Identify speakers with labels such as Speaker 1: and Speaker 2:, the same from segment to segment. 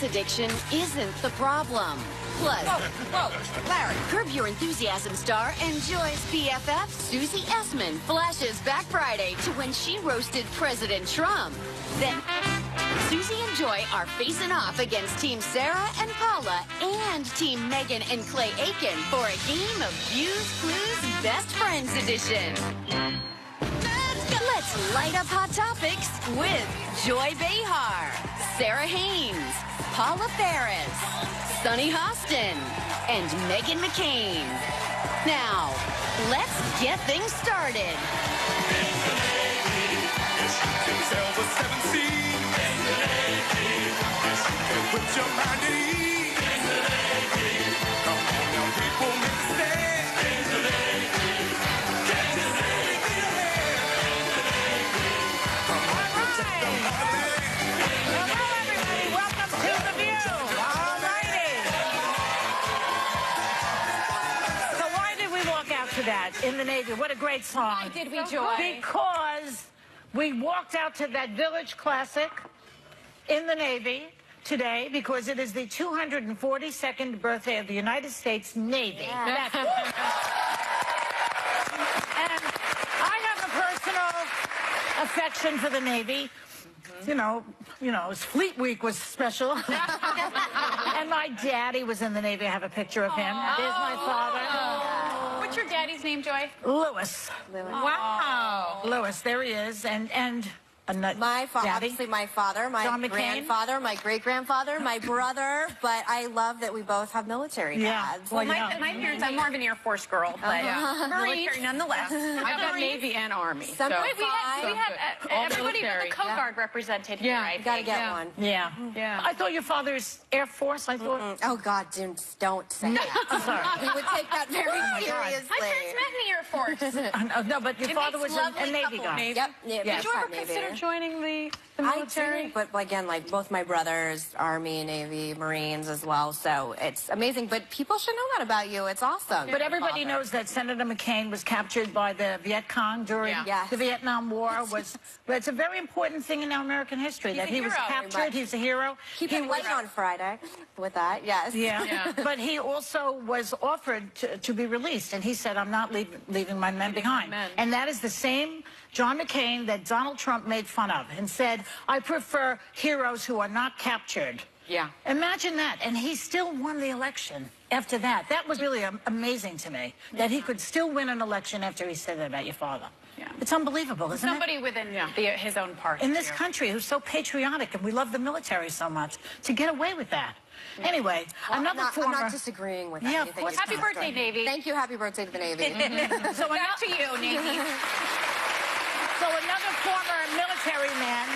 Speaker 1: sex addiction isn't the problem. Plus,
Speaker 2: Whoa, Larry.
Speaker 1: Curb Your Enthusiasm star and Joy's BFF, Susie Essman, flashes back Friday to when she roasted President Trump. Then, Susie and Joy are facing off against Team Sarah and Paula and Team Megan and Clay Aiken for a game of Views Clues Best Friends Edition. Let's light up Hot Topics with Joy Behar, Sarah Haynes, Paula Ferris, Sunny Hostin, and Megan McCain. Now, let's get things started.
Speaker 3: That in the Navy. What a great song.
Speaker 2: Why did we, Joy?
Speaker 3: Because we walked out to that Village Classic in the Navy today because it is the 242nd birthday of the United States Navy.
Speaker 2: Yeah.
Speaker 3: And I have a personal affection for the Navy. You know, Fleet Week was special. And my daddy was in the Navy. I have a picture of him. There's my father.
Speaker 2: What's your daddy's name, Joy?
Speaker 3: Lewis.
Speaker 2: Wow.
Speaker 3: Lewis, there he is. And
Speaker 4: my father,
Speaker 3: Daddy?
Speaker 4: obviously my father, my
Speaker 3: John McCain?
Speaker 4: grandfather, my great-grandfather, my brother, but I love that we both have military dads.
Speaker 2: Well, my parents, I'm more of an Air Force girl, but military nonetheless.
Speaker 5: I've got Navy and Army.
Speaker 4: Some-
Speaker 5: So.
Speaker 2: Wait, we have everybody but
Speaker 5: military.
Speaker 2: the Coast Guard represented here,
Speaker 5: Yeah.
Speaker 2: I
Speaker 4: You gotta
Speaker 2: think.
Speaker 4: get one.
Speaker 3: Yeah.
Speaker 5: Yeah.
Speaker 3: I thought your father's Air Force, I thought.
Speaker 4: Oh, God, don't say that.
Speaker 3: I'm sorry.
Speaker 4: We would take that very seriously.
Speaker 2: My parents met in the Air Force.
Speaker 3: No, but your
Speaker 2: It
Speaker 3: father
Speaker 2: makes
Speaker 3: was a
Speaker 2: lovely
Speaker 3: Navy
Speaker 2: couple.
Speaker 3: guy.
Speaker 4: Yep.
Speaker 3: Yes.
Speaker 5: Did you ever
Speaker 4: Navy.
Speaker 5: consider joining the
Speaker 4: I
Speaker 5: military?
Speaker 4: did, but again, like both my brothers, Army, Navy, Marines as well. So it's amazing. But people should know that about you. It's awesome.
Speaker 3: But everybody knows that Senator McCain was captured by the Viet Cong during
Speaker 4: Yes.
Speaker 3: the Vietnam War. But it's a very important thing in our American history that
Speaker 2: a
Speaker 3: he was
Speaker 2: hero.
Speaker 3: captured. He's a hero.
Speaker 4: Keep
Speaker 3: He
Speaker 4: it light on Friday with that. Yes.
Speaker 3: Yeah. But he also was offered to be released, and he said, I'm not leaving my men behind.
Speaker 5: Men.
Speaker 3: And that is the same John McCain that Donald Trump made fun of and said, I prefer heroes who are not captured.
Speaker 5: Yeah.
Speaker 3: Imagine that. And he still won the election after that. That was really amazing to me, that he could still win an election after he said that about your father.
Speaker 5: Yeah.
Speaker 3: It's unbelievable, isn't
Speaker 2: Somebody within his own party.
Speaker 3: it? In this country who's so patriotic and we love the military so much, to get away with that. Anyway, another
Speaker 4: I'm
Speaker 3: former...
Speaker 4: not disagreeing with
Speaker 3: Yeah, of
Speaker 4: anything.
Speaker 3: course
Speaker 4: you
Speaker 2: Happy
Speaker 4: said.
Speaker 2: birthday, Navy.
Speaker 4: Thank you. Happy birthday to the Navy.
Speaker 3: So
Speaker 2: Back to you, Navy.
Speaker 3: So another former military man,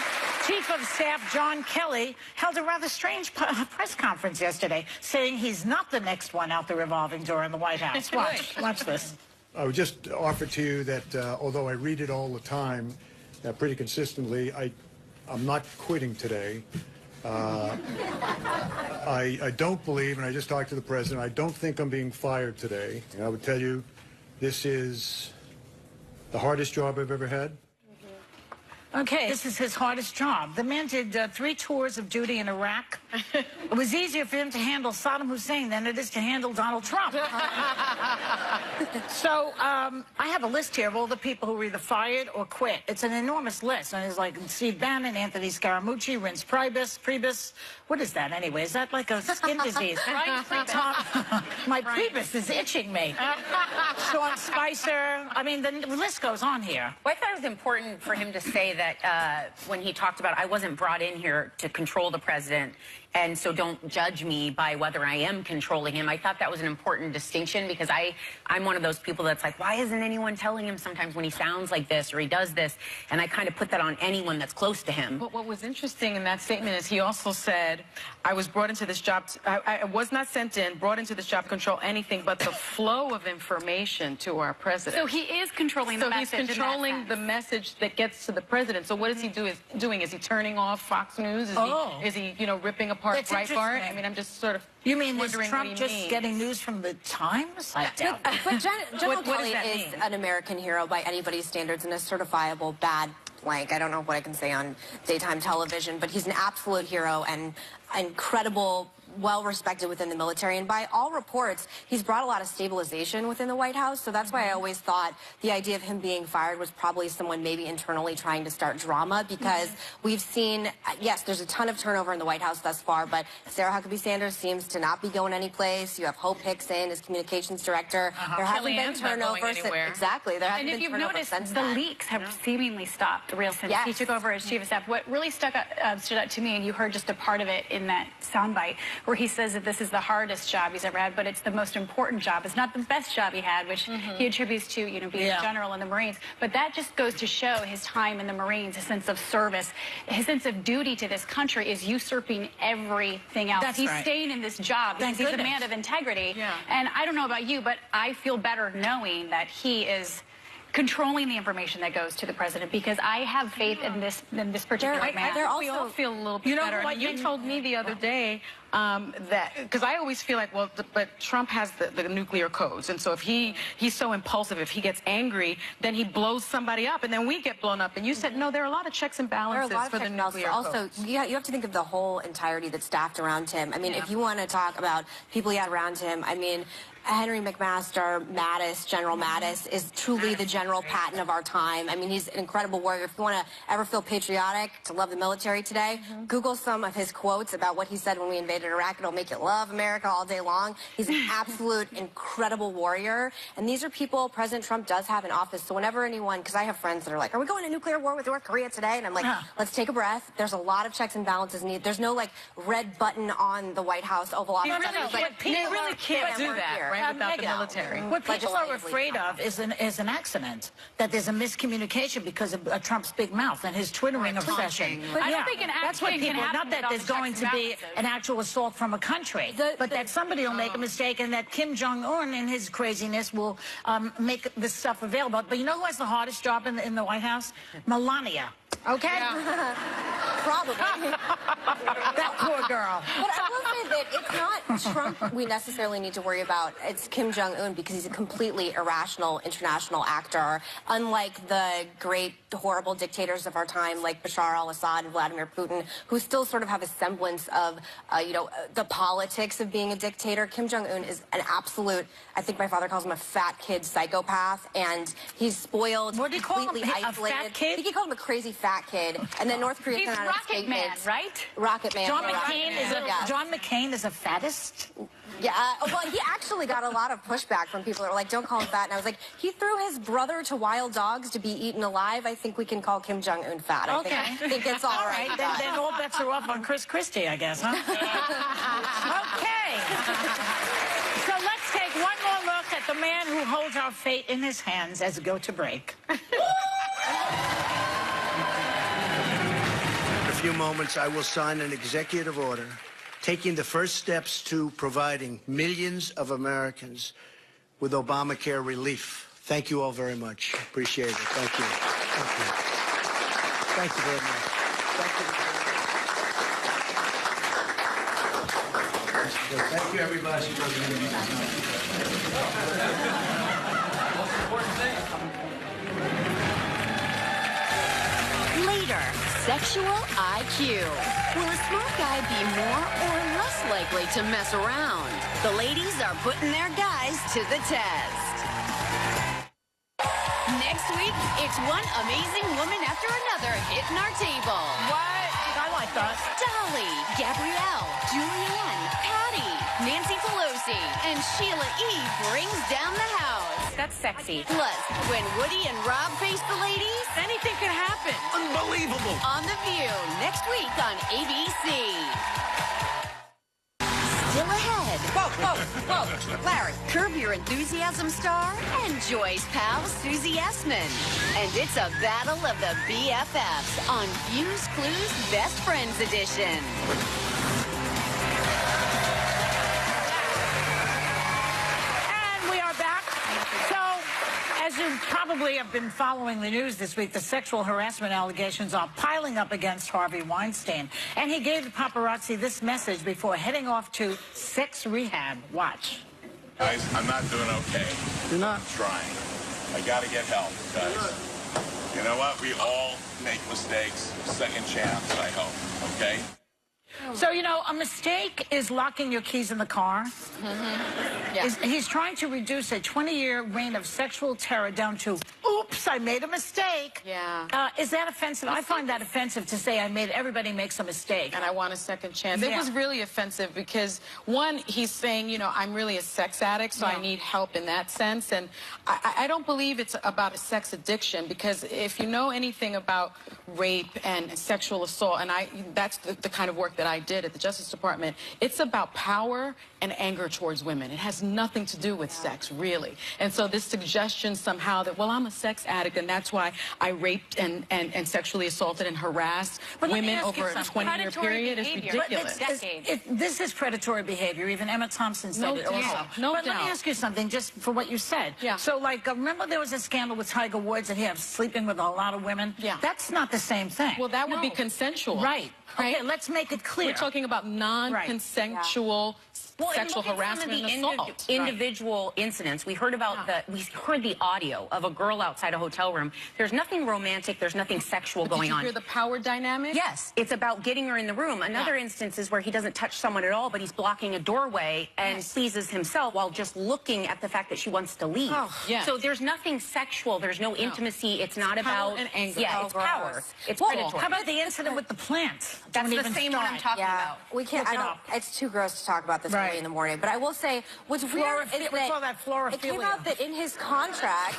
Speaker 3: Chief of Staff John Kelly, held a rather strange press conference yesterday, saying he's not the next one out the revolving door in the White House. Watch this.
Speaker 6: I would just offer to you that although I read it all the time, pretty consistently, I'm not quitting today. I don't believe, and I just talked to the president, I don't think I'm being fired today. And I would tell you, this is the hardest job I've ever had.
Speaker 3: Okay, this is his hardest job. The man did 3 tours of duty in Iraq. It was easier for him to handle Saddam Hussein than it is to handle Donald Trump. So I have a list here of all the people who were either fired or quit. It's an enormous list. And it's like Steve Bannon, Anthony Scaramucci, Reince Priebus. What is that anyway? Is that like a skin disease? My Priebus is itching me. Sean Spicer. I mean, the list goes on here.
Speaker 7: Well, I thought it was important for him to say that when he talked about, I wasn't brought in here to control the president, and so don't judge me by whether I am controlling him. I thought that was an important distinction because I'm one of those people that's like, why isn't anyone telling him sometimes when he sounds like this or he does this? And I kind of put that on anyone that's close to him.
Speaker 5: But what was interesting in that statement is he also said, I was brought into this job, I was not sent in, brought into this job to control anything but the flow of information to our president.
Speaker 2: So he is controlling the message.
Speaker 5: So he's controlling the message that gets to the president. So what is he doing? Is he turning off Fox News? Is he ripping apart
Speaker 3: That's
Speaker 5: Breitbart?
Speaker 3: interesting.
Speaker 5: I mean, I'm just sort of
Speaker 3: You mean is
Speaker 5: wondering what he
Speaker 3: Trump just
Speaker 5: means.
Speaker 3: getting news from the Times? I doubt it.
Speaker 4: But General
Speaker 5: What does
Speaker 4: Kelly
Speaker 5: that
Speaker 4: is
Speaker 5: mean?
Speaker 4: an American hero by anybody's standards and a certifiable bad blank. I don't know what I can say on daytime television, but he's an absolute hero, and incredible, well-respected within the military, and by all reports, he's brought a lot of stabilization within the White House, so that's why I always thought the idea of him being fired was probably someone maybe internally trying to start drama, because we've seen, yes, there's a ton of turnover in the White House thus far, but Sarah Huckabee Sanders seems to not be going anyplace. You have Hope Hickson as communications director. There hasn't been turnover since, exactly. There hasn't
Speaker 2: And if
Speaker 4: been
Speaker 2: you've
Speaker 4: turnover
Speaker 2: noticed,
Speaker 4: since
Speaker 2: the
Speaker 4: then.
Speaker 2: leaks have seemingly stopped real since he took over as chief of staff. What really stood out to me, and you heard just a part of it in that soundbite, where he says that this is the hardest job he's ever had, but it's the most important job. It's not the best job he had, which he attributes to, you know, being a general in the Marines. But that just goes to show his time in the Marines, his sense of service, his sense of duty to this country is usurping everything else. He's staying in this job because he's a man of integrity. And I don't know about you, but I feel better knowing that he is controlling the information that goes to the president, because I have faith in this particular man.
Speaker 5: We all feel a little bit better. What you told me the other day that, because I always feel like, well, but Trump has the nuclear codes, and so if he's so impulsive, if he gets angry, then he blows somebody up, and then we get blown up. And you said, no, there are a lot of checks and balances for the nuclear codes.
Speaker 4: Also, you have to think of the whole entirety that's staffed around him. I mean, if you want to talk about people he had around him, I mean, Henry McMaster, Mattis, General Mattis, is truly the General Patton of our time. I mean, he's an incredible warrior. If you want to ever feel patriotic, to love the military today, Google some of his quotes about what he said when we invaded Iraq. It'll make you love America all day long. He's an absolute incredible warrior. And these are people President Trump does have in office. So whenever anyone, because I have friends that are like, are we going to nuclear war with North Korea today? And I'm like, let's take a breath. There's a lot of checks and balances needed. There's no, like, red button on the White House Oval Office.
Speaker 5: You really can't do that, right, without the military.
Speaker 3: What people are afraid of is an accident, that there's a miscommunication because of Trump's big mouth and his twittering obsession.
Speaker 2: But I don't think an
Speaker 3: that's what
Speaker 2: accident
Speaker 3: people,
Speaker 2: can
Speaker 3: not
Speaker 2: happen
Speaker 3: that there's
Speaker 2: without
Speaker 3: going
Speaker 2: the
Speaker 3: to
Speaker 2: checks
Speaker 3: be
Speaker 2: and
Speaker 3: an actual assault from a country, but that somebody will make a mistake, and that Kim Jong-un in his craziness will make this stuff available. But you know who has the hardest job in the White House? Melania. Okay?
Speaker 4: Probably.
Speaker 3: That poor girl.
Speaker 4: But I will say that it's not Trump we necessarily need to worry about. It's Kim Jong-un, because he's a completely irrational international actor, unlike the great, horrible dictators of our time, like Bashar al-Assad and Vladimir Putin, who still sort of have a semblance of, you know, the politics of being a dictator. Kim Jong-un is an absolute, I think my father calls him a fat kid psychopath, and he's spoiled,
Speaker 3: What do you call him?
Speaker 4: completely
Speaker 3: A
Speaker 4: isolated.
Speaker 3: fat kid?
Speaker 4: I think he called him a crazy fat kid. And then North Korea
Speaker 2: He's
Speaker 4: came out of a
Speaker 2: Rocket Man,
Speaker 4: statement.
Speaker 2: right?
Speaker 4: Rocket Man.
Speaker 3: John
Speaker 4: yeah, Rocket
Speaker 3: McCain
Speaker 4: Man.
Speaker 3: John McCain is a fattest.
Speaker 4: Yeah, well, he actually got a lot of pushback from people that were like, don't call him fat. And I was like, he threw his brother to wild dogs to be eaten alive. I think we can call Kim Jong-un fat. I think it's all right.
Speaker 3: Then all bets are off on Chris Christie, I guess, huh? Okay. So let's take one more look at the man who holds our fate in his hands as we go to break.
Speaker 8: In a few moments, I will sign an executive order taking the first steps to providing millions of Americans with Obamacare relief. Thank you all very much. Appreciate it. Thank you. Thank you. Thank you very much. Thank you. Thank you, everybody.
Speaker 1: Later, sexual IQ. Will a smart guy be more or less likely to mess around? The ladies are putting their guys to the test. Next week, it's one amazing woman after another hitting our table.
Speaker 3: What? I like that.
Speaker 1: Dolly, Gabrielle, Julianne, Patty, Nancy Pelosi, and Sheila E. brings down the house.
Speaker 7: That's sexy.
Speaker 1: Plus, when Woody and Rob face the ladies,
Speaker 5: Anything can happen.
Speaker 8: Unbelievable.
Speaker 1: on The View next week on ABC. Still ahead. Whoa. Larry, Curb Your Enthusiasm star and Joy's pal, Susie Essman. And it's a battle of the BFFs on Fuse Clues Best Friends Edition.
Speaker 3: And we are back. So, as you probably have been following the news this week, the sexual harassment allegations are piling up against Harvey Weinstein. And he gave the paparazzi this message before heading off to sex rehab. Watch.
Speaker 9: Guys, I'm not doing okay.
Speaker 8: You're not.
Speaker 9: I'm trying. I gotta get help, guys. You know what? We all make mistakes. Second chance, I hope. Okay?
Speaker 3: So, you know, a mistake is locking your keys in the car.
Speaker 5: Yeah.
Speaker 3: He's trying to reduce a 20-year reign of sexual terror down to, oops, I made a mistake.
Speaker 5: Yeah.
Speaker 3: Is that offensive? I find that offensive to say everybody makes a mistake.
Speaker 5: And I want a second chance.
Speaker 3: Yeah.
Speaker 5: It was really offensive because, one, he's saying, you know, I'm really a sex addict, so I need help in that sense. And I don't believe it's about a sex addiction, because if you know anything about rape and sexual assault, and that's the kind of work that I did at the Justice Department, it's about power and anger towards women. It has nothing to do with sex, really. And so this suggestion somehow that, well, I'm a sex addict, and that's why I raped and sexually assaulted and harassed women over a 20-year period is ridiculous.
Speaker 3: This is predatory behavior. Even Emma Thompson said it also. But let me ask you something, just for what you said.
Speaker 5: Yeah.
Speaker 3: So, like, remember there was a scandal with Tiger Woods that he was sleeping with a lot of women?
Speaker 5: Yeah.
Speaker 3: That's not the same thing.
Speaker 5: Well, that would be consensual.
Speaker 3: Right. Okay, let's make it clear.
Speaker 5: We're talking about non-consensual sexual harassment and assault.
Speaker 7: Individual incidents. We heard about we heard the audio of a girl outside a hotel room. There's nothing romantic. There's nothing sexual going on.
Speaker 5: Did you hear the power dynamic?
Speaker 7: Yes, it's about getting her in the room. Another instance is where he doesn't touch someone at all, but he's blocking a doorway and pleases himself while just looking at the fact that she wants to leave. So there's nothing sexual. There's no intimacy. It's not about
Speaker 5: and anger.
Speaker 7: Yeah, it's power. It's predatory.
Speaker 3: How about the incident with the plant?
Speaker 7: That's the same one I'm talking about.
Speaker 4: We can't. It's too gross to talk about this early in the morning. But I will say, what's weird is
Speaker 3: we call that florophilia.
Speaker 4: It came out that in his contract,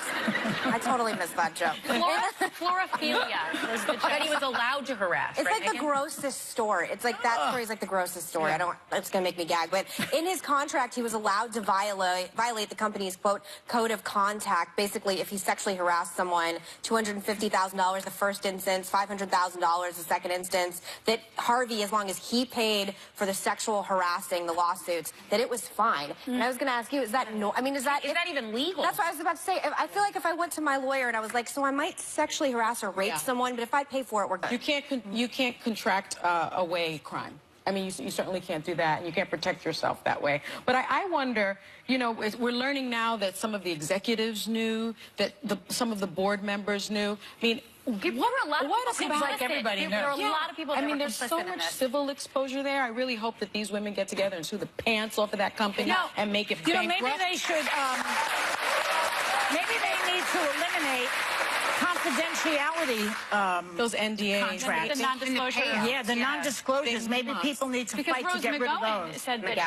Speaker 4: I totally missed that joke.
Speaker 7: Florophilia was the joke. That he was allowed to harass.
Speaker 4: It's
Speaker 7: right,
Speaker 4: like the grossest story. It's like that story is like the grossest story. It's gonna make me gag. But in his contract, he was allowed to violate the company's quote code of contact. Basically, if he sexually harassed someone, $250,000 the first instance, $500,000 the second instance. That Harvey, as long as he paid for the sexual harassing, the lawsuits, that it was fine. And I was going to ask you, is that is that
Speaker 7: even legal?
Speaker 4: That's what I was about to say. I feel like if I went to my lawyer and I was like, so I might sexually harass or rape someone, but if I pay for it, we're good.
Speaker 5: You can't contract away crime. I mean, you certainly can't do that, and you can't protect yourself that way. But I wonder, you know, we're learning now that some of the executives knew, that some of the board members knew. I mean,
Speaker 2: There were a lot of people
Speaker 3: like everybody knows.
Speaker 2: There were a lot of people that were
Speaker 5: there's so much civil exposure there. I really hope that these women get together and sue the pants off of that company and make it bankrupt.
Speaker 3: Maybe they should, maybe they need to eliminate confidentiality
Speaker 5: those NDAs,
Speaker 3: contracts.
Speaker 2: The non-disclosure.
Speaker 3: Yeah, the non-disclosures. Maybe people need to fight to get rid of those.
Speaker 2: Said that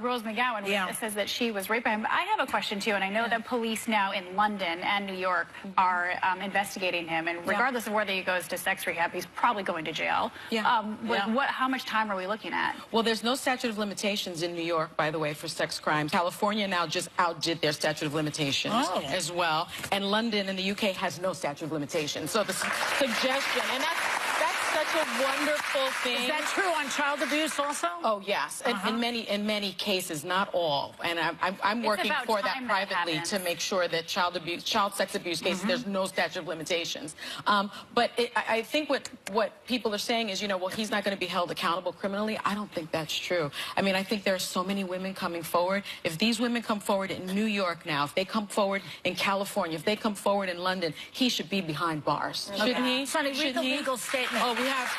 Speaker 2: Rose McGowan says that she was raped by him. But I have a question too, and I know that police now in London and New York are investigating him, and regardless of whether he goes to sex rehab, he's probably going to jail. How much time are we looking at?
Speaker 5: Well, there's no statute of limitations in New York, by the way, for sex crimes. California now just outdid their statute of limitations as well, and London in the UK has no statute of limitations. So the suggestion, and that's such a wonderful thing.
Speaker 3: Is that true on child abuse also?
Speaker 5: Oh yes, in many cases, not all. And I'm working for that privately to make sure that child sex abuse cases, there's no statute of limitations. But I think what people are saying is, you know, well, he's not going to be held accountable criminally. I don't think that's true. I mean, I think there are so many women coming forward. If these women come forward in New York now, if they come forward in California, if they come forward in London, he should be behind bars. Shouldn't he?
Speaker 3: Sonny, read the legal statement.
Speaker 5: Oh, we have,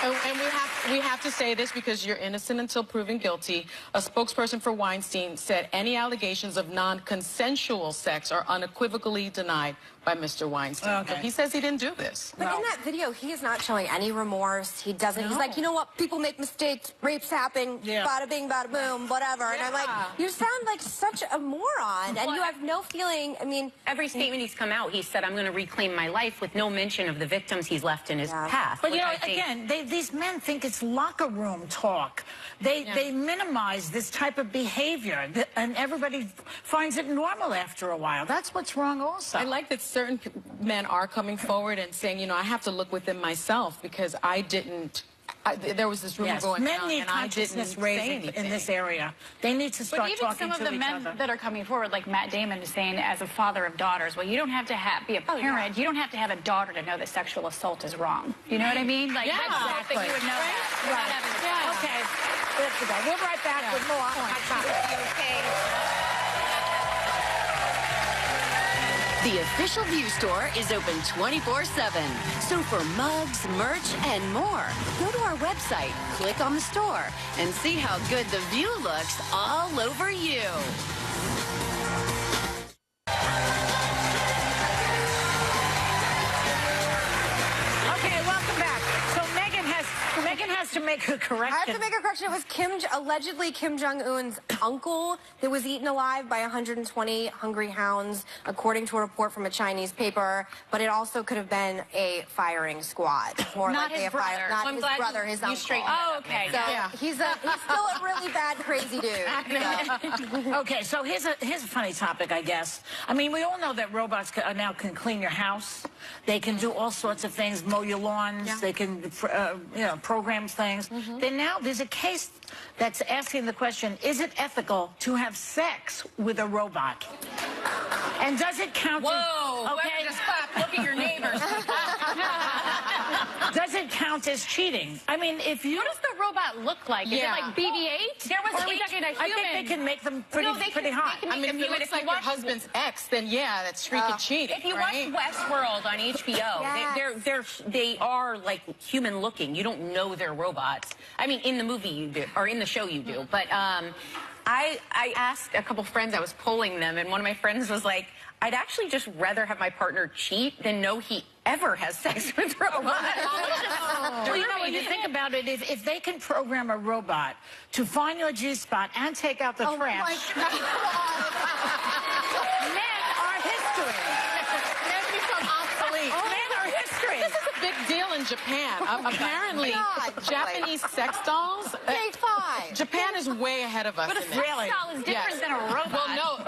Speaker 5: and we have to say this because you're innocent until proven guilty. A spokesperson for Weinstein said any allegations of non-consensual sex are unequivocally denied by Mr. Weinstein. But he says he didn't do this.
Speaker 4: But in that video, he is not showing any remorse. He doesn't. He's like, you know what? People make mistakes. Rapes happen. Bada bing, bada boom, whatever. And I'm like, you sound like such a moron, and you have no feeling. I mean,
Speaker 7: every statement he's come out, he said, I'm going to reclaim my life, with no mention of the victims he's left in his past.
Speaker 3: But, you know, again, these men think it's locker room talk. They minimize this type of behavior, and everybody finds it normal after a while. That's what's wrong also.
Speaker 5: I like that certain men are coming forward and saying, you know, I have to look within myself because I didn't. There was this rumor going
Speaker 3: men
Speaker 5: on,
Speaker 3: need
Speaker 5: and I didn't
Speaker 3: consciousness
Speaker 5: say
Speaker 3: raising
Speaker 5: anything
Speaker 3: in this area. They need to start talking to each other.
Speaker 2: But even some of the men that are coming forward, like Matt Damon is saying, as a father of daughters, well, you don't have to be a parent. You don't have to have a daughter to know that sexual assault is wrong. You know what I mean? Like,
Speaker 3: exactly.
Speaker 2: that you would know that.
Speaker 3: Okay, let's go. We'll be right back with more Hot Topics.
Speaker 7: Okay.
Speaker 1: The official View store is open 24/7. So for mugs, merch, and more, go to our website, click on the store, and see how good the view looks all over you.
Speaker 3: Okay, welcome back. So Megan has to make a correction.
Speaker 4: I have to make a correction. It was allegedly Kim Jong-un's uncle that was eaten alive by 120 hungry hounds, according to a report from a Chinese paper. But it also could have been a firing squad. More
Speaker 7: Not
Speaker 4: likely
Speaker 7: his
Speaker 4: a
Speaker 7: brother.
Speaker 4: not
Speaker 7: I'm
Speaker 4: his
Speaker 7: glad
Speaker 4: brother, his uncle.
Speaker 7: Oh, okay.
Speaker 4: So he's still a really bad, crazy dude. So.
Speaker 3: Okay, so here's a funny topic, I guess. I mean, we all know that robots now can clean your house. They can do all sorts of things, mow your lawns. Yeah. They can, program things. Then now there's a case that's asking the question: is it ethical to have sex with a robot? And does it count?
Speaker 7: Whoa! Okay, just clap. Look at your neighbors.
Speaker 3: Does it count as cheating? I mean, if you...
Speaker 2: What does the robot look like? Is it like BB-8?
Speaker 7: There was
Speaker 2: or are we talking a human?
Speaker 3: I think they can make them pretty hot.
Speaker 5: I mean, if it looks like your husband's ex, then yeah, that's freaking cheating.
Speaker 7: If you watch Westworld on HBO, they are like human looking. You don't know they're robots. I mean, in the movie you do, or in the show you do. But I asked a couple friends, I was polling them, and one of my friends was like, I'd actually just rather have my partner cheat than know he ever has sex with robots.
Speaker 3: Well, you know, when you think about it, if they can program a robot to find your G-spot and take out the trash... Men are history.
Speaker 5: Men become obsolete.
Speaker 3: Men are history.
Speaker 5: This is a big deal in Japan. Apparently, Japanese sex dolls... Japan is way ahead of us.
Speaker 2: But a sex doll is different than a robot.
Speaker 5: Well, no,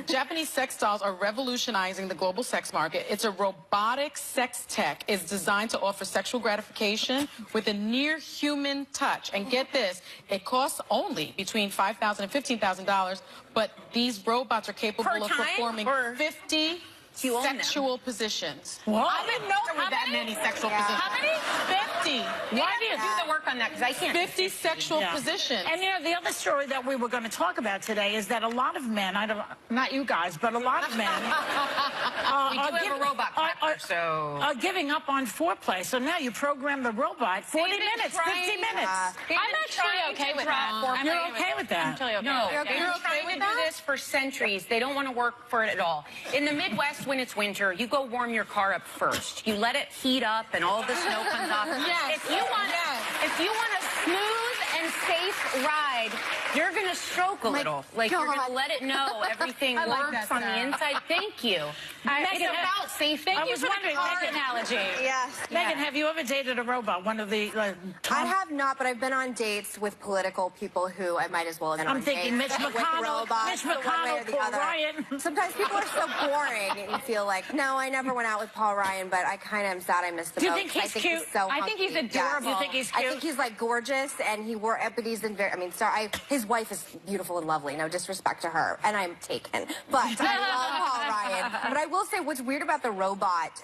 Speaker 5: Japanese sex dolls are revolutionizing the global sex market. It's a robotic sex tech. It's designed to offer sexual gratification with a near-human touch. And get this, it costs only between $5,000 and $15,000, but these robots are capable of performing 50 sexual positions.
Speaker 3: What?
Speaker 5: I didn't know there were that many sexual positions.
Speaker 2: How many?
Speaker 5: 50.
Speaker 7: Why do you do the work on that? Because I can't.
Speaker 5: 50 sexual positions.
Speaker 3: And you know, the other story that we were going to talk about today is that a lot of men, not you guys, but a lot of men are giving up on foreplay. So now you program the robot 40 minutes, 50 minutes.
Speaker 2: I'm actually okay with that.
Speaker 3: You're okay with that?
Speaker 2: I'm totally okay.
Speaker 7: No,
Speaker 2: with that.
Speaker 7: you're okay with that? Do this for centuries. They don't want to work for it at all. In the Midwest, when it's winter, you go warm your car up first. You let it heat up and all the snow comes off.
Speaker 5: Yes.
Speaker 7: If you want a smooth and safe ride, you're going to stroke a little. Like, you're going to let it know everything works on the inside. Thank you. It's about safety.
Speaker 2: Thank you for the car analogy.
Speaker 4: Yes.
Speaker 3: Megan, have you ever dated a robot? One of the...
Speaker 4: I have not, but I've been on dates with political people who I might as well have been on
Speaker 3: thinking
Speaker 4: dates
Speaker 3: Mitch
Speaker 4: with
Speaker 3: McConnell,
Speaker 4: robots, one way or the other.
Speaker 3: Ryan.
Speaker 4: Sometimes people are so boring, and you feel like, no, I never went out with Paul Ryan, but I kind of am sad I missed the boat.
Speaker 3: Do you think he's cute?
Speaker 4: He's so
Speaker 2: I think he's
Speaker 4: hunky.
Speaker 2: adorable.
Speaker 3: You think he's cute?
Speaker 4: I think he's like gorgeous, and he wore but his wife is beautiful and lovely. No disrespect to her, and I'm taken. But I love Paul Ryan. But I will say, what's weird about the robot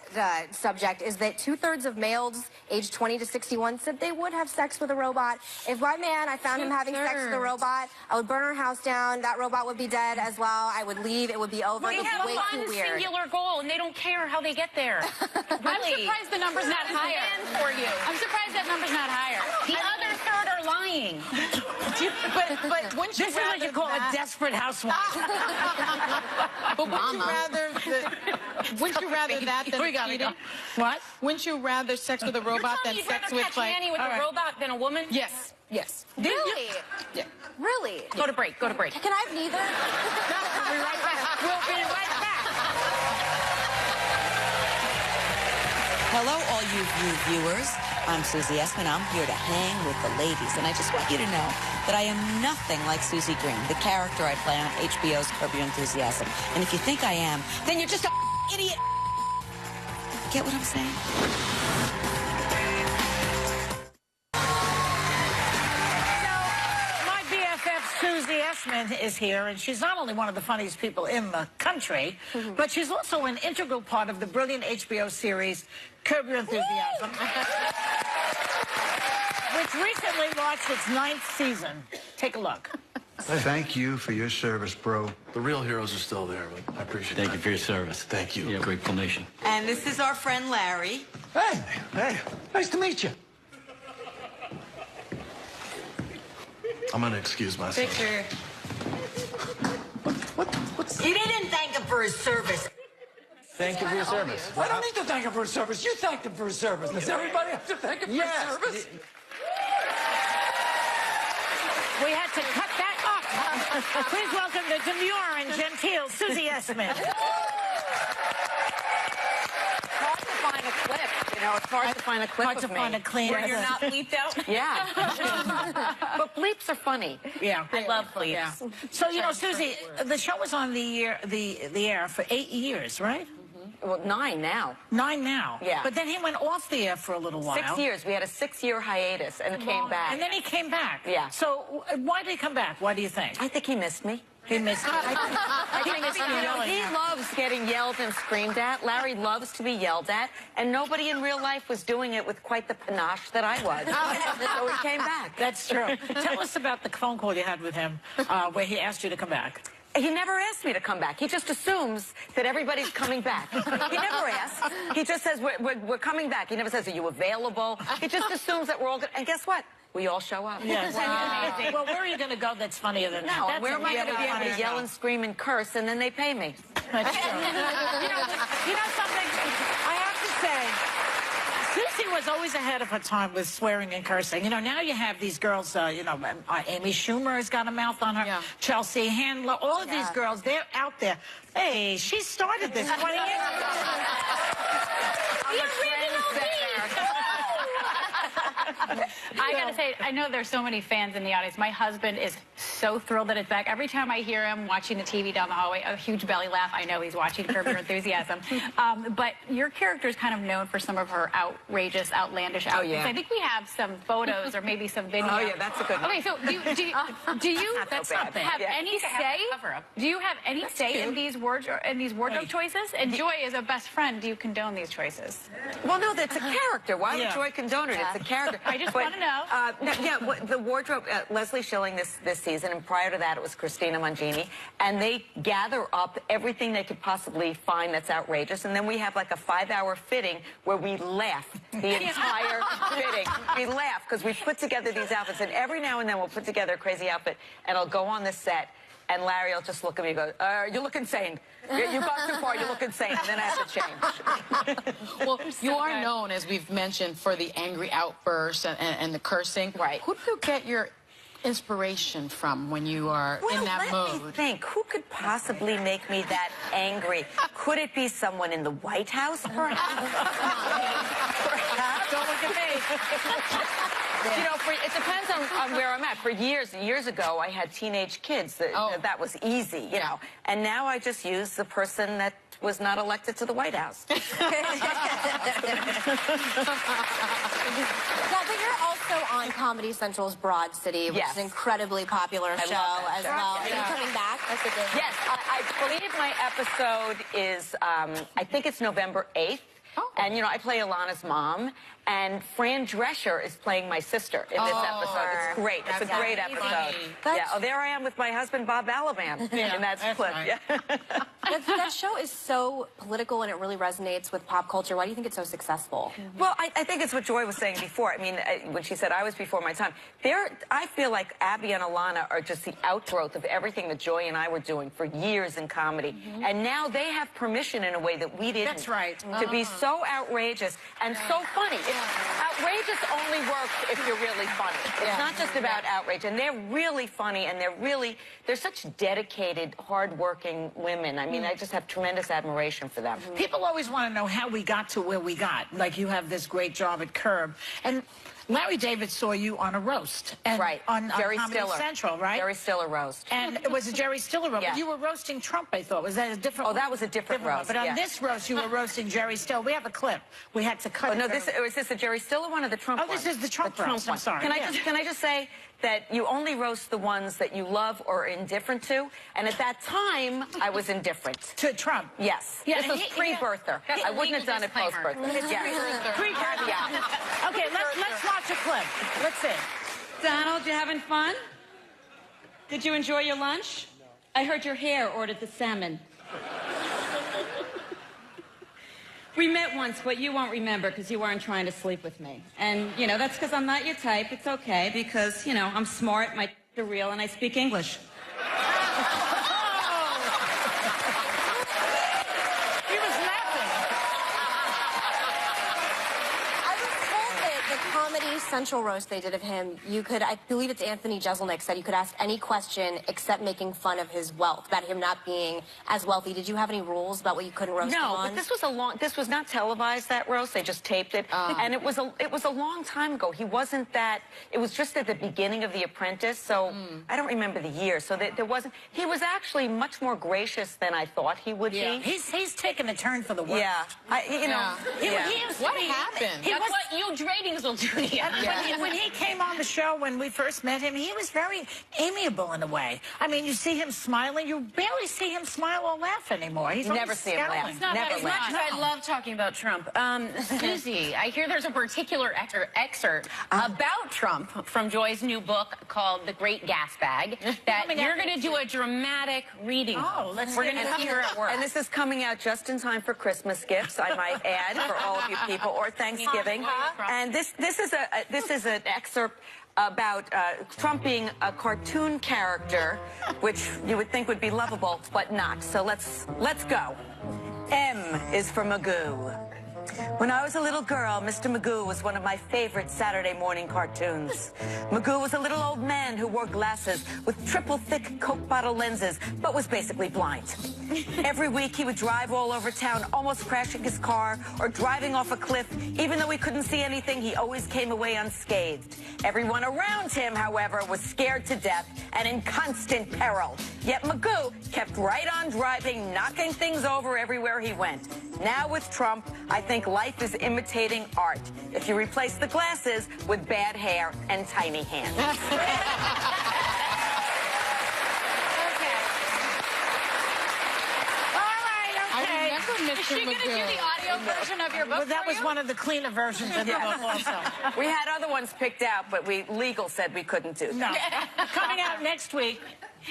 Speaker 4: subject is that 2/3 of males aged 20 to 61 said they would have sex with a robot. If my man, I found him having sex with a robot, I would burn our house down. That robot would be dead as well. I would leave. It would be over.
Speaker 7: They
Speaker 4: It would
Speaker 7: have
Speaker 4: be way too
Speaker 7: one
Speaker 4: weird.
Speaker 7: singular goal, and they don't care how they get there.
Speaker 2: I'm surprised the number's not higher.
Speaker 7: For you.
Speaker 2: I'm surprised that number's not higher.
Speaker 7: The other third are lying.
Speaker 5: But wouldn't you
Speaker 3: This is what you call a desperate housewife.
Speaker 5: But wouldn't you rather that than cheating?
Speaker 3: What?
Speaker 5: Wouldn't you rather sex with a robot than
Speaker 7: You'd
Speaker 5: sex
Speaker 7: rather
Speaker 5: with
Speaker 7: catch
Speaker 5: like...
Speaker 7: Annie with a robot than a woman?
Speaker 5: Yes. Yes.
Speaker 4: Really?
Speaker 5: Yeah.
Speaker 4: Really?
Speaker 7: Go to break. Go to break.
Speaker 4: Can I have neither?
Speaker 3: We'll be right back. We'll be right back.
Speaker 10: Hello, all you viewers. I'm Susie Essman. I'm here to hang with the ladies. And I just want you to know that I am nothing like Susie Green, the character I play on HBO's Curb Your Enthusiasm. And if you think I am, then you're just a idiot. Get what I'm saying?
Speaker 3: My BFF Susie Essman is here, and she's not only one of the funniest people in the country, but she's also an integral part of the brilliant HBO series Curb Your Enthusiasm, which recently launched its 9th season. Take a look.
Speaker 8: Thank you for your service, bro.
Speaker 11: The real heroes are still there, but I appreciate it.
Speaker 12: Thank you for your service.
Speaker 11: Thank you.
Speaker 12: You have great formation.
Speaker 10: And this is our friend Larry.
Speaker 8: Hey, nice to meet you.
Speaker 11: I'm going to excuse myself.
Speaker 10: Picture.
Speaker 8: What's...
Speaker 10: You didn't thank him for his service.
Speaker 12: Thank you for your service.
Speaker 13: I don't need to thank him for his service. You thanked him for his service. Does everybody have to thank him for his service?
Speaker 3: We had to cut that off. Please welcome the demure and genteel Susie Essman.
Speaker 5: Hard to find a clip. You know, it's hard to find a clip
Speaker 3: Hard to find a clean.
Speaker 5: where you're not bleeped out. Yeah. But bleeps are funny.
Speaker 3: Yeah.
Speaker 5: I love bleeps.
Speaker 3: Yeah. So, you know, Susie, the show was on the air for 8 years, right?
Speaker 5: Well, 9 now.
Speaker 3: 9 now.
Speaker 5: Yeah.
Speaker 3: But then he went off the air for a little while.
Speaker 5: 6 years. We had a 6-year hiatus, and came back.
Speaker 3: And then he came back.
Speaker 5: Yeah.
Speaker 3: So why did he come back? Why do you think?
Speaker 5: I think he missed me.
Speaker 3: He missed it.
Speaker 5: I think he loves getting yelled and screamed at. Larry loves to be yelled at, and nobody in real life was doing it with quite the panache that I was. So he came back.
Speaker 3: That's true. Tell us about the phone call you had with him where he asked you to come back.
Speaker 5: He never asked me to come back. He just assumes that everybody's coming back. He never asks. He just says, we're coming back. He never says, are you available? He just assumes that we're all good. And guess what? We all show up.
Speaker 3: Yes. Wow. Well, where are you going to go that's funnier than that?
Speaker 5: No, where am I going to be able to yell and scream and curse, and then they pay me?
Speaker 3: That's true. you know something? I have to say, Susie was always ahead of her time with swearing and cursing. You know, now you have these girls, you know, Amy Schumer has got a mouth on her, yeah. Chelsea Handler, all of these girls, they're out there. Hey, she started this 20 years ago.
Speaker 2: The original I gotta say, I know there's so many fans in the audience. My husband is so thrilled that it's back. Every time I hear him watching the TV down the hallway, a huge belly laugh. I know he's watching Curb Your Enthusiasm. But your character is kind of known for some of her outrageous, outlandish outfits.
Speaker 5: Yeah.
Speaker 2: I think we have some photos or maybe some video.
Speaker 5: Oh, yeah, that's a good one.
Speaker 2: Okay, so do you have any say? Do you have any say in these wardrobe choices? And Joy, as a best friend, do you condone these choices?
Speaker 5: Well, no, that's a character. Why would Joy condone it? It's a character.
Speaker 2: I just want to know.
Speaker 5: The wardrobe, Leslie Schilling this season, and prior to that it was Christina Mangini, and they gather up everything they could possibly find that's outrageous, and then we have like a 5-hour fitting where we laugh the entire fitting. We laugh because we put together these outfits, and every now and then we'll put together a crazy outfit, and I'll go on the set, and Larry will just look at me and go, you look insane. You've gone too far, you look insane, and then I have to change.
Speaker 14: Well, you are known, as we've mentioned, for the angry outbursts and the cursing.
Speaker 5: Right.
Speaker 14: Who do you get your inspiration from when you are in that mode?
Speaker 5: Let me think. Who could possibly make me that angry? Could it be someone in the White House, perhaps?
Speaker 3: Don't look at me.
Speaker 5: You know, it depends on where I'm at. For years ago, I had teenage kids. That was easy, you know. And now I just use the person that was not elected to the White House.
Speaker 4: Yeah, but you're also on Comedy Central's Broad City, which is an incredibly popular show as well. Are you coming back?
Speaker 5: Yes, I believe my episode is, I think it's November 8th. And, you know, I play Alana's mom, and Fran Drescher is playing my sister in this episode. It's great. It's a great episode. Yeah. Oh, there I am with my husband, Bob Balaban, in that clip.
Speaker 4: Right. Yeah. that show is so political, and it really resonates with pop culture. Why do you think it's so successful?
Speaker 5: Well, I think it's what Joy was saying before. I mean, when she said I was before my time. I feel like Abby and Alana are just the outgrowth of everything that Joy and I were doing for years in comedy. And now they have permission in a way that we didn't.
Speaker 3: That's right.
Speaker 5: To be so outrageous and so funny. Outrageous only works if you're really funny. It's not just about outrage. And they're really funny, and they're such dedicated, hard-working women. I mean, I just have tremendous admiration for them.
Speaker 3: People always want to know how we got to where we got. Like, you have this great job at Curb. And Larry David saw you on a roast. And on
Speaker 5: Jerry
Speaker 3: Comedy
Speaker 5: Stiller.
Speaker 3: Central, right?
Speaker 5: Jerry Stiller roast.
Speaker 3: And it was a Jerry Stiller roast.
Speaker 5: Yeah.
Speaker 3: But you were roasting Trump, I thought. Was that a different
Speaker 5: Oh, that was a different roast.
Speaker 3: But on this roast, you were roasting Jerry Stiller. We have a clip. We had to cut it.
Speaker 5: No, is this the Jerry Stiller one or the Trump one?
Speaker 3: Oh, this is the Trump roast.
Speaker 5: one.
Speaker 3: I'm sorry.
Speaker 5: Can I just say that you only roast the ones that you love or are indifferent to? And at that time, I was indifferent.
Speaker 3: To Trump?
Speaker 5: Yes.
Speaker 3: Yeah,
Speaker 5: this was pre-birther. I wouldn't have done it post-birther.
Speaker 3: Pre-caveat. Okay, let's watch a clip. Let's see.
Speaker 15: Donald, you having fun? Did you enjoy your lunch? No. I heard your hair ordered the salmon. We met once, but you won't remember because you weren't trying to sleep with me. And, you know, that's because I'm not your type. It's okay because, you know, I'm smart, my are real, and I speak English.
Speaker 4: Comedy Central roast they did of him, you could, I believe it's Anthony Jeselnik said you could ask any question except making fun of his wealth, about him not being as wealthy. Did you have any rules about what you couldn't roast him on?
Speaker 16: No, but this was not televised, that roast. They just taped it. And it was a long time ago. He wasn't that, it was just at the beginning of The Apprentice, so I don't remember the year. So there wasn't, he was actually much more gracious than I thought he would be.
Speaker 3: He's taken a turn for the worse.
Speaker 16: Yeah.
Speaker 14: What happened?
Speaker 7: That's what huge ratings will do to you.
Speaker 3: When he came on the show, when we first met him, he was very amiable in a way. I mean, you see him smiling. You barely see him smile or laugh anymore. He's
Speaker 16: never see him laugh.
Speaker 7: It's not as much as I love talking about Trump. Susie, I hear there's a particular excerpt about Trump from Joy's new book called The Great Gas Bag that you're going to do a dramatic reading of. We're going to hear it work.
Speaker 16: And this is coming out just in time for Christmas gifts, I might add, for all of you people, or Thanksgiving. And this is an excerpt about Trump being a cartoon character, which you would think would be lovable, but not. So let's go. M is for Magoo. When I was a little girl, Mr. Magoo was one of my favorite Saturday morning cartoons. Magoo was a little old man who wore glasses with triple thick Coke bottle lenses, but was basically blind. Every week he would drive all over town, almost crashing his car or driving off a cliff. Even though he couldn't see anything, he always came away unscathed. Everyone around him, however, was scared to death and in constant peril. Yet Magoo kept right on driving, knocking things over everywhere he went. Now with Trump, I think life is imitating art. If you replace the glasses with bad hair and tiny hands.
Speaker 2: Is she going to do the audio version of your book?
Speaker 3: Well, that was one of the cleaner versions of the book also.
Speaker 16: We had other ones picked out, but legal said we couldn't do that.
Speaker 3: No. Coming out next week.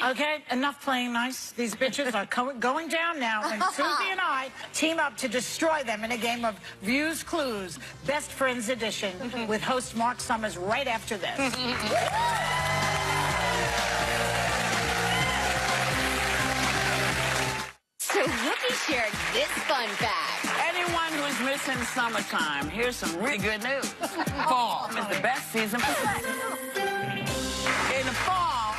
Speaker 3: Okay, enough playing nice. These bitches are going down now, and Susie and I team up to destroy them in a game of Views Clues, Best Friends Edition, with host Mark Summers right after this.
Speaker 1: So Whoopi shared this fun fact.
Speaker 17: Anyone who's missing summertime, here's some really good news. Fall is the best season for sex. In the fall,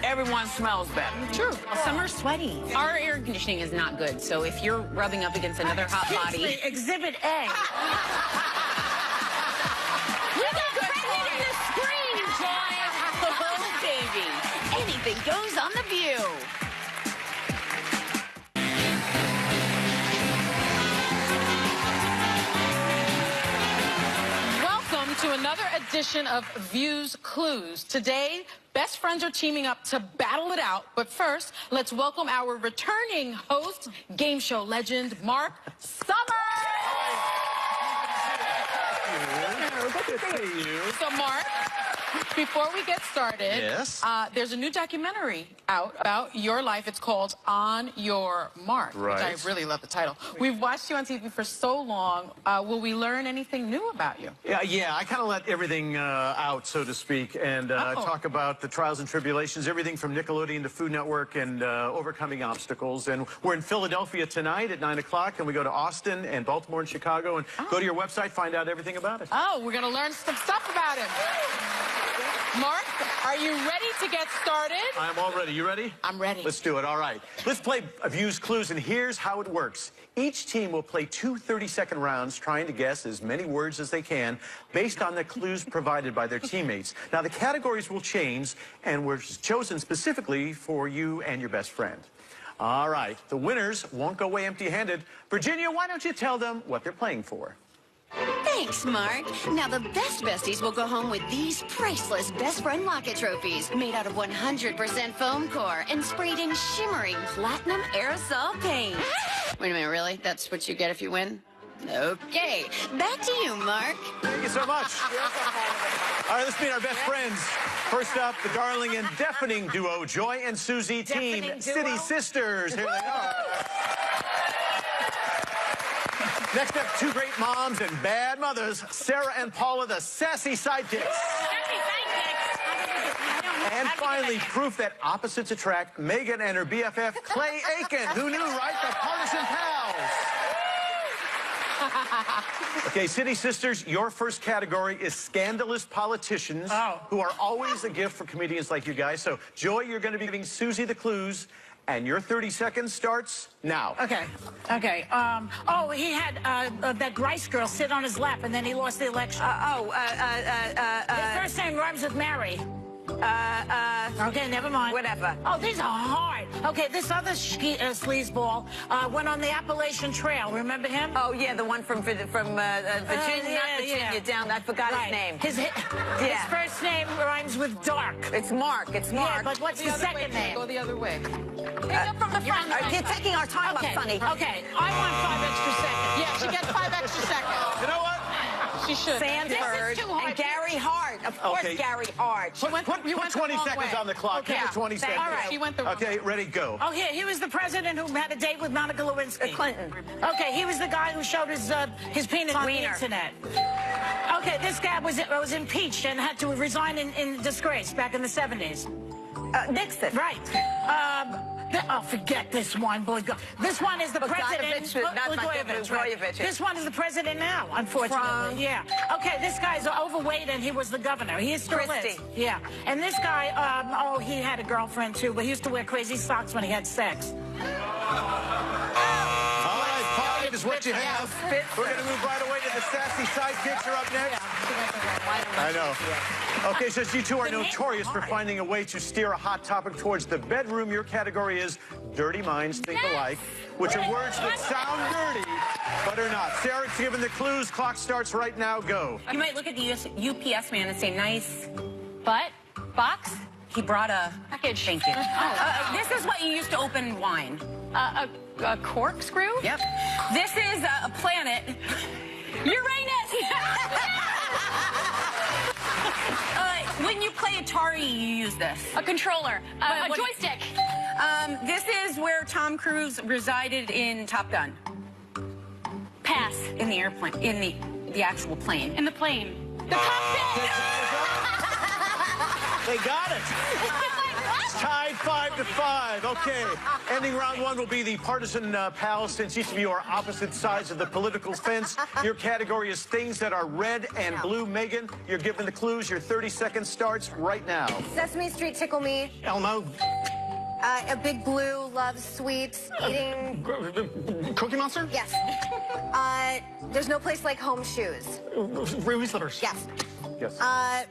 Speaker 17: everyone smells better.
Speaker 7: True. Summer's sweaty. Our air conditioning is not good, so if you're rubbing up against another hot body...
Speaker 3: Exhibit A.
Speaker 7: We got pregnant in the spring, Joy!
Speaker 1: Oh, baby. Anything goes on The View.
Speaker 14: To another edition of Views Clues. Today, best friends are teaming up to battle it out. But first, let's welcome our returning host, game show legend, Mark Summers.
Speaker 18: Good to see you.
Speaker 14: So, Mark, before we get started,
Speaker 18: yes,
Speaker 14: there's a new documentary out about your life. It's called On Your Mark,
Speaker 18: right,
Speaker 14: which I really love the title. We've watched you on TV for so long. Will we learn anything new about you?
Speaker 18: Yeah, I kind of let everything out, so to speak, and talk about the trials and tribulations, everything from Nickelodeon to Food Network and overcoming obstacles. And we're in Philadelphia tonight at 9 o'clock, and we go to Austin and Baltimore and Chicago, and go to your website, find out everything about it.
Speaker 14: Oh, we're going to learn some stuff about him. Mark, are you ready to get started?
Speaker 18: I'm all ready. You ready?
Speaker 14: I'm ready.
Speaker 18: Let's do it. All right. Let's play Views Clues, and here's how it works. Each team will play 2 30-second rounds trying to guess as many words as they can based on the clues provided by their teammates. Now, the categories will change and were chosen specifically for you and your best friend. All right. The winners won't go away empty-handed. Virginia, why don't you tell them what they're playing for?
Speaker 1: Thanks, Mark. Now, the best besties will go home with these priceless Best Friend Locket trophies made out of 100% foam core and sprayed in shimmering platinum aerosol paint. Wait a minute, really? That's what you get if you win? Okay, back to you, Mark.
Speaker 18: Thank you so much. All right, let's meet our best friends. First up, the darling and deafening duo, Joy and Susie, team City Sisters. Here they are. Next up, two great moms and bad mothers, Sarah and Paula, the sassy sidekicks. And finally, proof that opposites attract, Megan and her BFF, Clay Aiken. Who knew, right? The partisan pals. Okay, City Sisters, your first category is scandalous politicians who are always a gift for comedians like you guys. So, Joy, you're going to be giving Susie the clues, and your 30 seconds starts now.
Speaker 3: Okay. He had that Grice girl sit on his lap, and then he lost the election. His first name rhymes with Mary. Okay, never mind.
Speaker 16: Whatever.
Speaker 3: Oh, these are hard. Okay, this other sleazeball went on the Appalachian Trail. Remember him?
Speaker 16: Oh, yeah, the one from Virginia, down. I forgot his name.
Speaker 3: His first name rhymes with dark.
Speaker 16: It's Mark.
Speaker 3: Yeah, but what's the second name?
Speaker 14: Go the other way.
Speaker 16: Pick up from the front. You're taking our time up, Sonny.
Speaker 3: Okay, I want 5 extra seconds.
Speaker 14: Yeah, she gets 5 extra seconds.
Speaker 18: You know what?
Speaker 14: She should.
Speaker 16: Sanford and Gary Hart. Of course, Gary Hart.
Speaker 18: Put 20 seconds on the clock.
Speaker 3: Okay.
Speaker 18: Give her 20 seconds.
Speaker 3: All right.
Speaker 14: She went the wrong
Speaker 18: Okay, ready, go.
Speaker 3: Oh, he was the president who had a date with Monica Lewinsky.
Speaker 16: Clinton.
Speaker 3: Okay, he was the guy who showed his penis on the internet. Okay, this guy was impeached and had to resign in disgrace back in the 70s.
Speaker 16: Nixon.
Speaker 3: Right. Forget this one, boy. This one is the president.
Speaker 16: Blagojevich.
Speaker 3: This one is the president now, unfortunately. Yeah. Okay, this guy's overweight and he was the governor. He is still
Speaker 16: Christie.
Speaker 3: is. Yeah. And this guy, he had a girlfriend too, but he used to wear crazy socks when he had sex.
Speaker 18: Is what you have. We're going to move right away to the sassy sidekicks. Are up next. I know. Okay, since you two are notorious for finding a way to steer a hot topic towards the bedroom, your category is Dirty Minds Think Alike, which are words that sound dirty, but are not. Sarah's given the clues. Clock starts right now. Go.
Speaker 7: You might look at the UPS man and say, nice box. He brought a package. Thank you. This is what you use to open wine.
Speaker 2: A corkscrew?
Speaker 7: Yep. This is a planet. Uranus! When you play Atari, you use this.
Speaker 2: A controller. A joystick.
Speaker 7: This is where Tom Cruise resided in Top Gun.
Speaker 2: Pass.
Speaker 7: In the airplane. In the actual plane.
Speaker 2: In the plane. The cockpit!
Speaker 18: They got it. It's tied 5-5. Okay. Ending round one will be the partisan pals. Since each of you are opposite sides of the political fence, your category is things that are red and blue. Megan, you're given the clues. Your 30 seconds starts right now.
Speaker 4: Sesame Street, Tickle Me.
Speaker 18: Elmo.
Speaker 4: A Big Blue loves sweets. Eating.
Speaker 11: Cookie Monster?
Speaker 4: Yes. There's no place like home shoes.
Speaker 11: Ruby Slippers?
Speaker 4: Yes.
Speaker 18: Yes.
Speaker 4: I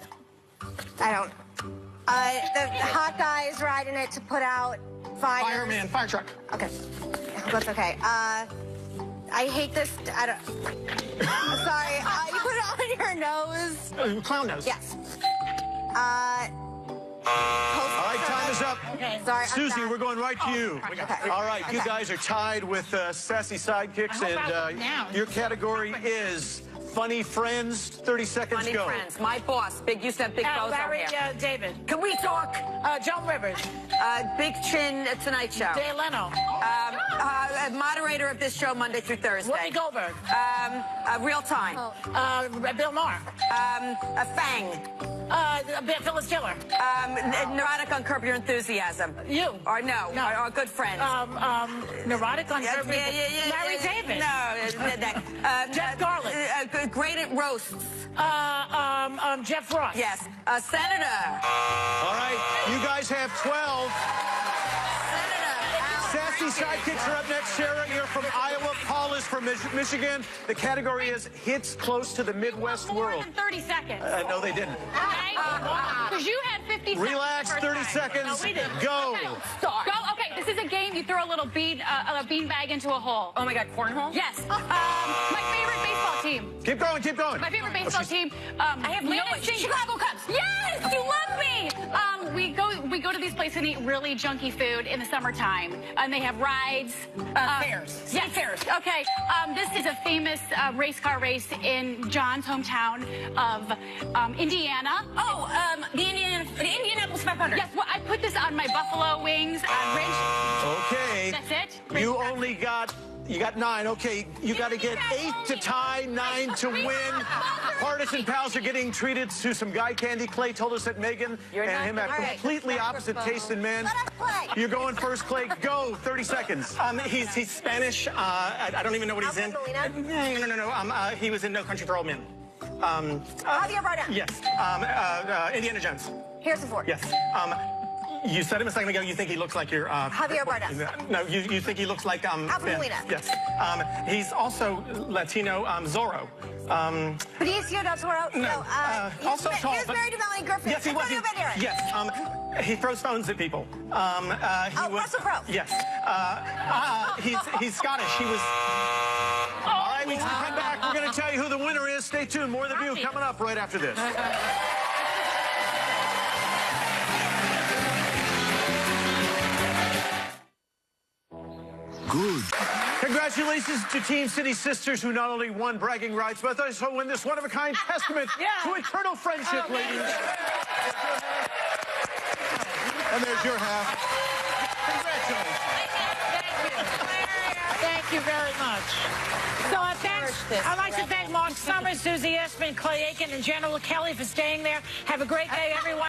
Speaker 4: don't. The hot guy is riding it to put out fires.
Speaker 11: Fireman, fire truck.
Speaker 4: Okay. That's okay. I hate this. I don't. I'm sorry. You put it on your nose.
Speaker 11: Clown nose.
Speaker 4: Yes.
Speaker 18: All right, time is up.
Speaker 4: Okay. Sorry,
Speaker 18: Susie, we're going right to you.
Speaker 4: Okay.
Speaker 18: All right, you guys are tied with sassy sidekicks, and your category is funny friends. 30 seconds
Speaker 16: Funny
Speaker 18: go.
Speaker 16: friends. My boss. Used to have big bows
Speaker 3: Larry
Speaker 16: here.
Speaker 3: David.
Speaker 16: Can we talk?
Speaker 3: Joan Rivers.
Speaker 16: Big Chin Tonight Show.
Speaker 3: Jay Leno.
Speaker 16: Moderator of this show Monday through Thursday.
Speaker 3: Whoopi Goldberg.
Speaker 16: Real Time.
Speaker 3: Bill Maher.
Speaker 16: Fang.
Speaker 3: Phyllis Diller.
Speaker 16: Neurotic on Curb Your Enthusiasm.
Speaker 3: You.
Speaker 16: Or no. Our good friends.
Speaker 3: Neurotic on Curb Your Enthusiasm. Larry David.
Speaker 16: No.
Speaker 3: Jeff Garland.
Speaker 16: Great at roasts.
Speaker 3: Jeff Ross.
Speaker 16: Yes. Senator.
Speaker 18: All right, you guys have 12. Sassy sidekicks are up next. Sarah, you're from Iowa. Paul is from Michigan. The category is hits close to the Midwest world.
Speaker 2: 30 seconds.
Speaker 18: No, they didn't.
Speaker 2: Okay? Because you had 50 seconds.
Speaker 18: Relax, 30 seconds.
Speaker 2: No, we didn't.
Speaker 18: Go.
Speaker 2: Okay. Go. Okay, this is a game. You throw a little bean bag into a hole.
Speaker 7: Oh my God, cornhole?
Speaker 2: Yes. My favorite baseball team.
Speaker 18: Keep going, keep going.
Speaker 2: My favorite baseball team.
Speaker 7: I have no idea.
Speaker 2: Chicago Cubs. Yes, you love me. We go to to these places and eat really junky food in the summertime. And they have rides.
Speaker 3: Fairs.
Speaker 2: Yeah, fairs. Okay. This is a famous race car race in John's hometown of Indiana.
Speaker 7: Oh, the Indianapolis 500.
Speaker 2: Yes, well, I put this on my buffalo wings ridge.
Speaker 18: Okay.
Speaker 2: That's it.
Speaker 18: You only got... You got 9. Okay, you got to get 8 to tie, 9 to win. Partisan pals are getting treated to some guy candy. Clay told us that Megan and him have completely opposite taste in men. You're going first, Clay. Go. 30 seconds.
Speaker 11: He's Spanish. I don't even know what he's in. No. He was in No Country for Old Men.
Speaker 4: Javier Bardem.
Speaker 11: Yes. Indiana Jones.
Speaker 4: Harrison Ford.
Speaker 11: Yes. You said him a second ago. You think he looks like your
Speaker 4: Javier Bardem.
Speaker 11: No, you think he looks like
Speaker 4: Alfred Molina.
Speaker 11: Yes. He's also Latino. Zorro.
Speaker 4: Benicio del Toro.
Speaker 11: No. Also tall.
Speaker 4: He was married to Melanie Griffith.
Speaker 11: Yes, he was. Yes. He throws phones at people.
Speaker 4: Russell Crowe.
Speaker 11: Yes. He's Scottish. He was.
Speaker 18: All right, when we come back, we're going to tell you who the winner is. Stay tuned. More of The View coming up right after this.
Speaker 19: Good.
Speaker 18: Congratulations to Team City Sisters, who not only won bragging rights, but also won this one-of-a-kind testament to eternal friendship, ladies. And there's your half. Congratulations.
Speaker 3: Thank you very much. So I'd like to thank Mark Summers, Susie Essman, Clay Aiken, and General Kelly for staying there. Have a great day, everyone.